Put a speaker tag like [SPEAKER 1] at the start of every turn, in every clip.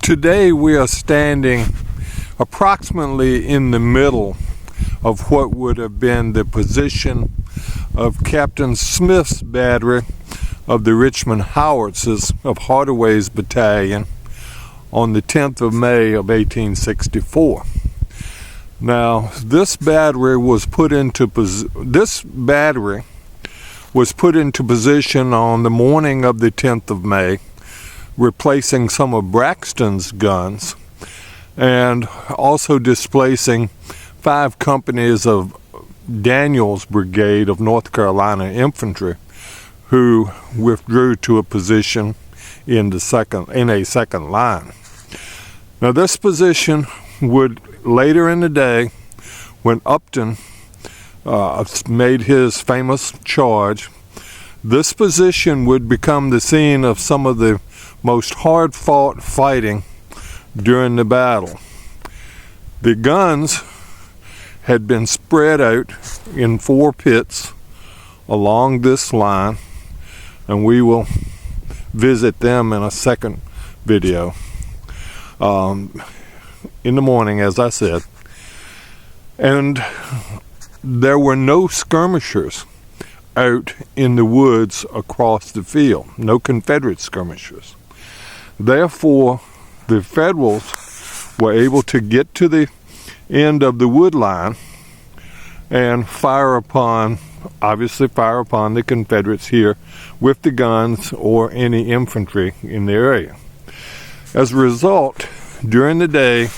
[SPEAKER 1] Today we are standing approximately in the middle of what would have been the position of Captain Smith's battery of the Richmond Howitzers of Hardaway's battalion on the 10th of May of 1864. Now, this battery was put into position on the morning of the 10th of May, replacing some of Braxton's guns and also displacing 5 companies of Daniel's brigade of North Carolina infantry, who withdrew to a position in a second line. Now, this position would later in the day, when Upton made his famous charge, this position would become the scene of some of the most hard-fought fighting during the battle. The guns had been spread out in 4 pits along this line, and we will visit them in a second video in the morning, as I said. And there were no skirmishers out in the woods across the field, no Confederate skirmishers. Therefore, the Federals were able to get to the end of the wood line and fire upon the Confederates here with the guns or any infantry in the area. As a result, during the day,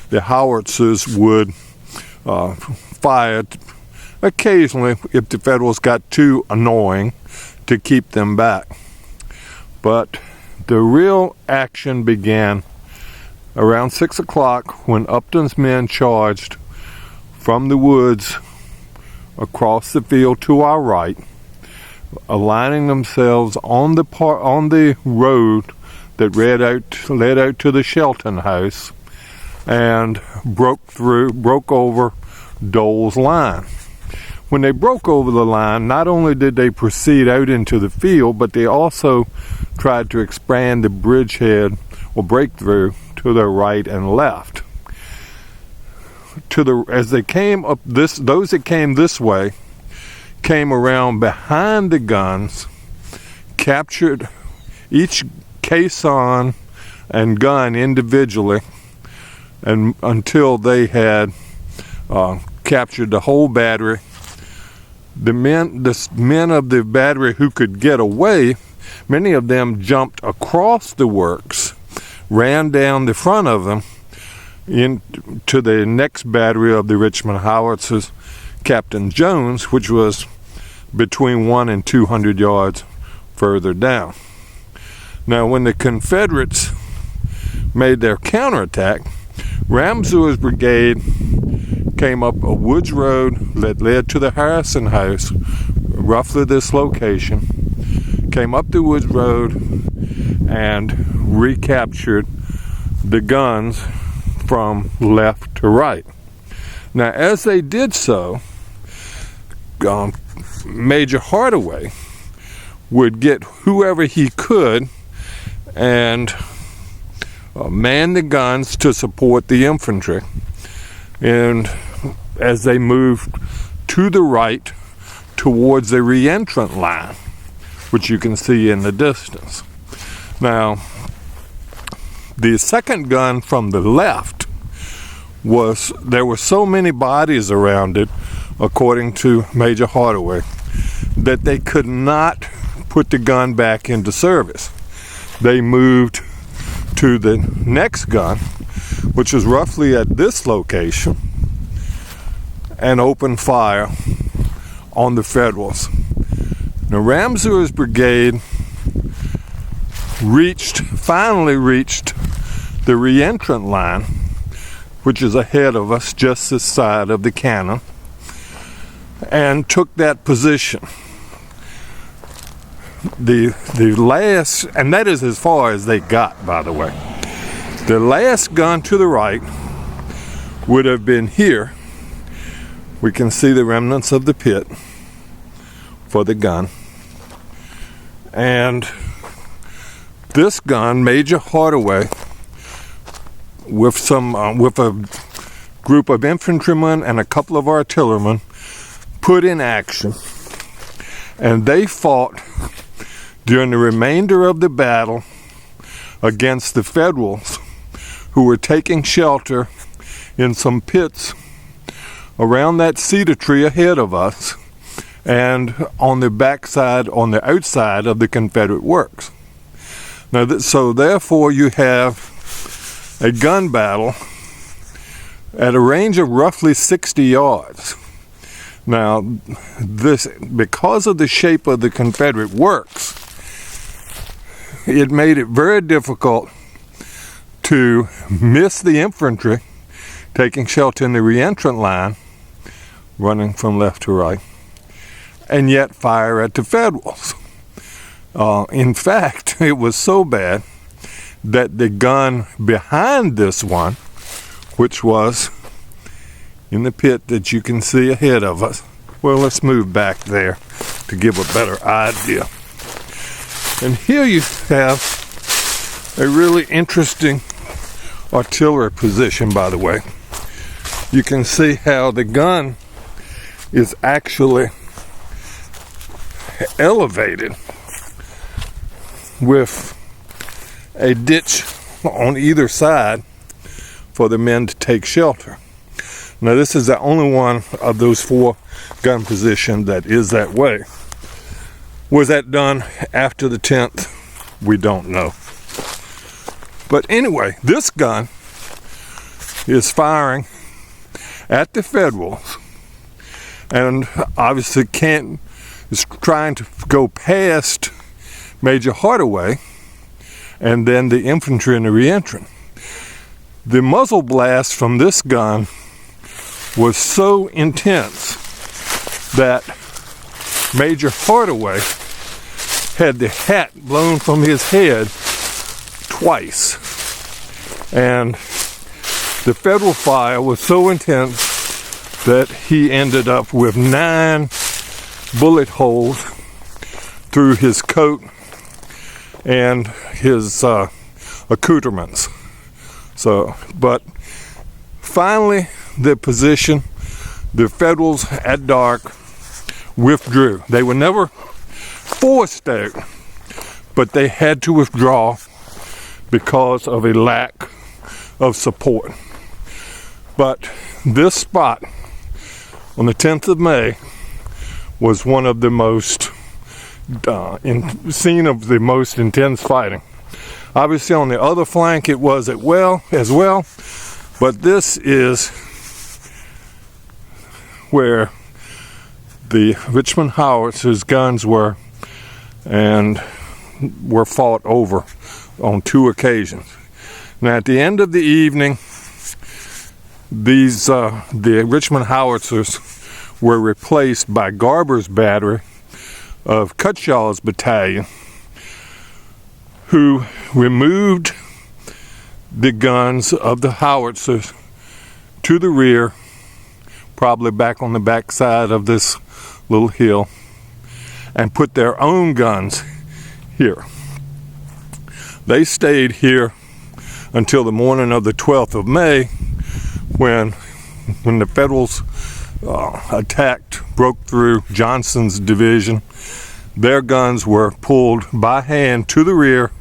[SPEAKER 1] the howitzers would fire occasionally if the Federals got too annoying to keep them back. But the real action began around 6 o'clock when Upton's men charged from the woods across the field to our right, aligning themselves on the road that led out to the Shelton house, and broke over Doles' line. When they broke over the line, not only did they proceed out into the field, but they also tried to expand the bridgehead or breakthrough to their right and left. As they came up those that came this way came around behind the guns, captured each caisson and gun individually, and until they had captured the whole battery. The men of the battery who could get away, many of them jumped across the works, ran down the front of them into the next battery of the Richmond Howitzers, Captain Jones, which was between 100 and 200 yards further down. Now, when the Confederates made their counterattack, Ramseur's brigade came up a woods road that led to the Harrison house, roughly this location, came up the woods road and recaptured the guns from left to right. Now, as they did so, Major Hardaway would get whoever he could and man the guns to support the infantry, and as they moved to the right towards the re-entrant line, which you can see in the distance. Now, the second gun from the left there were so many bodies around it, according to Major Hardaway, that they could not put the gun back into service. They moved to the next gun, which is roughly at this location, and opened fire on the Federals. Now, Ramseur's brigade finally reached the re-entrant line, which is ahead of us, just this side of the cannon, and took that position. And that is as far as they got, by the way. The last gun to the right would have been here. We can see the remnants of the pit for the gun. And this gun, Major Hardaway, with a group of infantrymen and a couple of artillerymen put in action, and they fought during the remainder of the battle against the Federals, who were taking shelter in some pits around that cedar tree ahead of us and on the backside, on the outside of the Confederate works. Now, so therefore you have a gun battle at a range of roughly 60 yards. Now, this, because of the shape of the Confederate works, it made it very difficult to miss the infantry taking shelter in the reentrant line, running from left to right, and yet fire at the Federals. In fact, it was so bad that the gun behind this one, which was in the pit that you can see ahead of us, well, let's move back there to give a better idea. And here you have a really interesting artillery position, by the way. You can see how the gun is actually elevated with a ditch on either side for the men to take shelter. Now, this is the only one of those 4 gun positions that is that way. Was that done after the 10th? We don't know. But anyway, this gun is firing at the Federals, and obviously is trying to go past Major Hardaway and then the infantry and the reentrant. The muzzle blast from this gun was so intense that Major Hardaway had the hat blown from his head twice. And the Federal fire was so intense that he ended up with 9 bullet holes through his coat and his accoutrements. But finally, the Federals at dark withdrew. They were never forced out, but they had to withdraw because of a lack of support. But this spot on the 10th of May was one of the most scene of the most intense fighting. Obviously, on the other flank, it was as well. But this is where the Richmond howitzers' guns were, and were fought over on 2 occasions. Now, at the end of the evening, the Richmond howitzers were replaced by Garber's battery of Cutshaw's battalion, who removed the guns of the howitzers to the rear, probably back on the back side of this little hill, and put their own guns here. They stayed here until the morning of the 12th of May, when the Federals broke through Johnson's division. Their guns were pulled by hand to the rear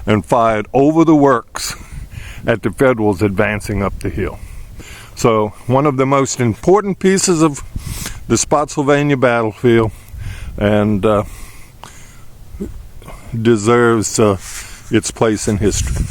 [SPEAKER 1] and fired over the works at the Federals advancing up the hill. So, one of the most important pieces of the Spotsylvania battlefield, and deserves its place in history.